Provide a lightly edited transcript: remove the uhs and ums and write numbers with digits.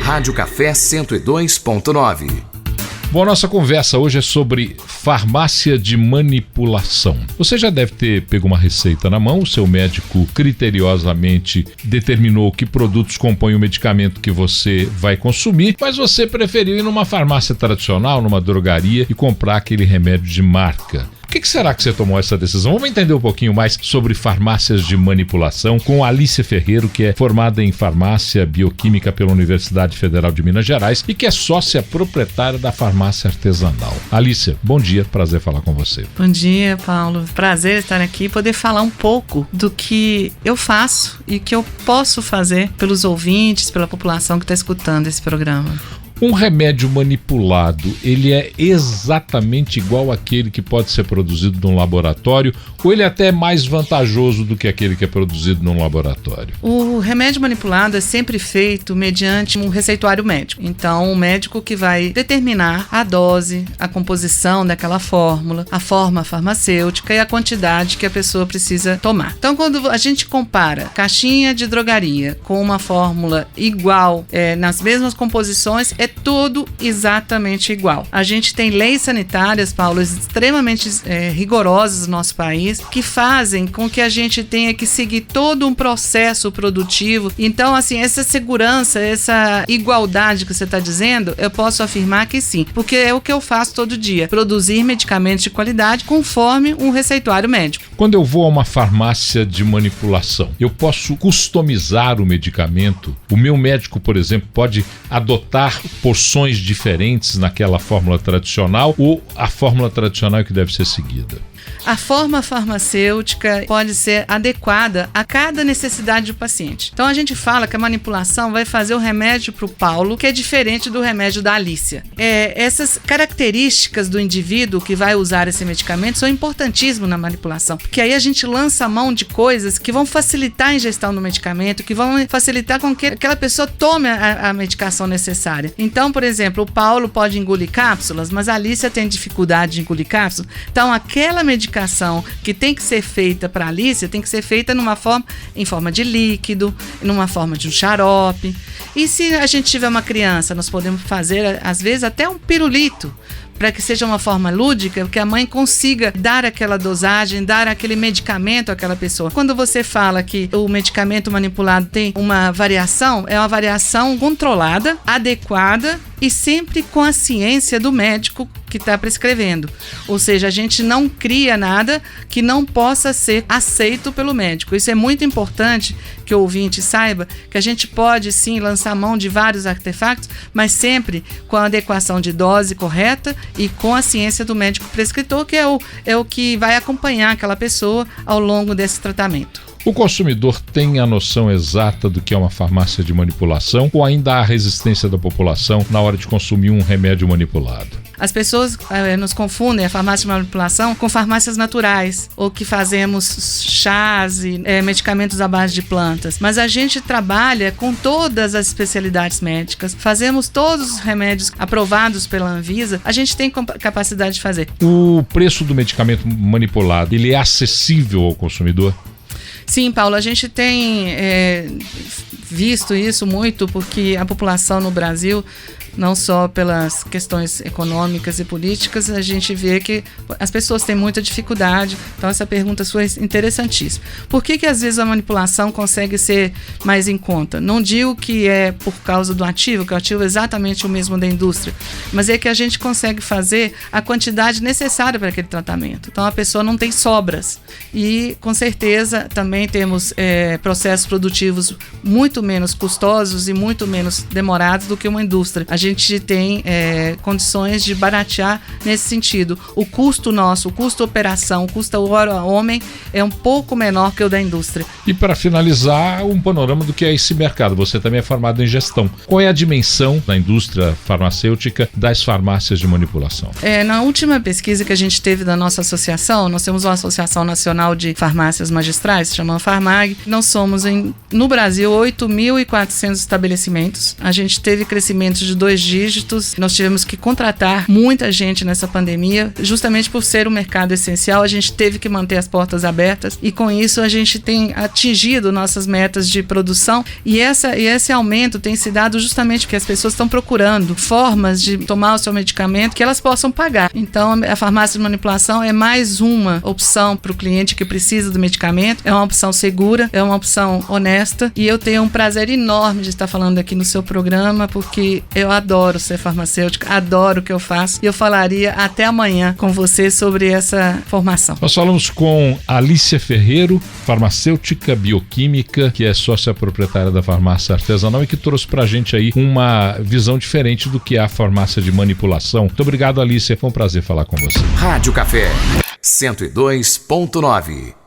Rádio Café 102.9. Bom, nossa conversa hoje é sobre farmácia de manipulação. Você já deve ter pego uma receita na mão, o seu médico criteriosamente determinou que produtos compõem o medicamento que você vai consumir, mas você preferiu ir numa farmácia tradicional, numa drogaria e comprar aquele remédio de marca. Por que será que você tomou essa decisão? Vamos entender um pouquinho mais sobre farmácias de manipulação com Alícia Ferreiro, que é formada em farmácia bioquímica pela Universidade Federal de Minas Gerais e que é sócia proprietária da farmácia artesanal. Alícia, bom dia, prazer falar com você. Bom dia, Paulo. Prazer estar aqui e poder falar um pouco do que eu faço e que eu posso fazer pelos ouvintes, pela população que está escutando esse programa. Um remédio manipulado, ele é exatamente igual àquele que pode ser produzido num laboratório ou ele é até mais vantajoso do que aquele que é produzido num laboratório? O remédio manipulado é sempre feito mediante um receituário médico. Então, o médico que vai determinar a dose, a composição daquela fórmula, a forma farmacêutica e a quantidade que a pessoa precisa tomar. Então, quando a gente compara caixinha de drogaria com uma fórmula igual, nas mesmas composições, é tudo exatamente igual. A gente tem leis sanitárias, Paulo, extremamente rigorosas no nosso país, que fazem com que a gente tenha que seguir todo um processo produtivo. Então, assim, essa segurança, essa igualdade que você está dizendo, eu posso afirmar que sim, porque é o que eu faço todo dia, produzir medicamentos de qualidade conforme um receituário médico. Quando eu vou a uma farmácia de manipulação, eu posso customizar o medicamento? O meu médico, por exemplo, pode adotar porções diferentes naquela fórmula tradicional ou a fórmula tradicional é que deve ser seguida? A forma farmacêutica pode ser adequada a cada necessidade do paciente. Então a gente fala que a manipulação vai fazer o remédio para o Paulo, que é diferente do remédio da Alícia. Essas características do indivíduo que vai usar esse medicamento são importantíssimas na manipulação, porque aí a gente lança a mão de coisas que vão facilitar a ingestão do medicamento, que vão facilitar com que aquela pessoa tome a medicação necessária. Então, por exemplo, o Paulo pode engolir cápsulas, mas a Alícia tem dificuldade de engolir cápsulas. Então, aquela medicação que tem que ser feita para a Alícia tem que ser feita em forma de líquido, numa forma de um xarope. E se a gente tiver uma criança, nós podemos fazer, às vezes, até um pirulito, para que seja uma forma lúdica, que a mãe consiga dar aquela dosagem, dar aquele medicamento àquela pessoa. Quando você fala que o medicamento manipulado tem uma variação, é uma variação controlada, adequada e sempre com a ciência do médico que está prescrevendo. Ou seja, a gente não cria nada que não possa ser aceito pelo médico. Isso é muito importante que o ouvinte saiba, que a gente pode sim lançar mão de vários artefatos, mas sempre com a adequação de dose correta e com a ciência do médico prescritor, que é o que vai acompanhar aquela pessoa ao longo desse tratamento. O consumidor tem a noção exata do que é uma farmácia de manipulação ou ainda há resistência da população na hora de consumir um remédio manipulado? As pessoas nos confundem a farmácia de manipulação com farmácias naturais, ou que fazemos chás e medicamentos à base de plantas. Mas a gente trabalha com todas as especialidades médicas, fazemos todos os remédios aprovados pela Anvisa, a gente tem capacidade de fazer. O preço do medicamento manipulado, ele é acessível ao consumidor? Sim, Paulo, a gente tem visto isso muito porque a população no Brasil, não só pelas questões econômicas e políticas, a gente vê que as pessoas têm muita dificuldade. Então essa pergunta sua é interessantíssima. Por que às vezes a manipulação consegue ser mais em conta? Não digo que é por causa do ativo, que o ativo é exatamente o mesmo da indústria, mas é que a gente consegue fazer a quantidade necessária para aquele tratamento. Então a pessoa não tem sobras. E com certeza também temos processos produtivos muito menos custosos e muito menos demorados do que uma indústria. A gente tem condições de baratear nesse sentido. O custo nosso, o custo operação, o custo hora homem é um pouco menor que o da indústria. E para finalizar, um panorama do que é esse mercado. Você também é formado em gestão. Qual é a dimensão da indústria farmacêutica das farmácias de manipulação? Na última pesquisa que a gente teve da nossa associação, nós temos uma Associação Nacional de Farmácias Magistrais, se chama Farmag. Nós somos, no Brasil, 8 1.400 estabelecimentos. A gente teve crescimentos de 2 dígitos. Nós tivemos que contratar muita gente nessa pandemia, justamente por ser um mercado essencial. A gente teve que manter as portas abertas e com isso a gente tem atingido nossas metas de produção e esse aumento tem se dado justamente porque as pessoas estão procurando formas de tomar o seu medicamento que elas possam pagar. Então a farmácia de manipulação é mais uma opção para o cliente que precisa do medicamento, é uma opção segura, é uma opção honesta e eu tenho um prazer enorme de estar falando aqui no seu programa porque eu adoro ser farmacêutica, adoro o que eu faço e eu falaria até amanhã com você sobre essa formação. Nós falamos com Alícia Ferreiro, farmacêutica bioquímica, que é sócia proprietária da farmácia artesanal e que trouxe pra gente aí uma visão diferente do que é a farmácia de manipulação. Muito obrigado, Alícia, foi um prazer falar com você. Rádio Café 102.9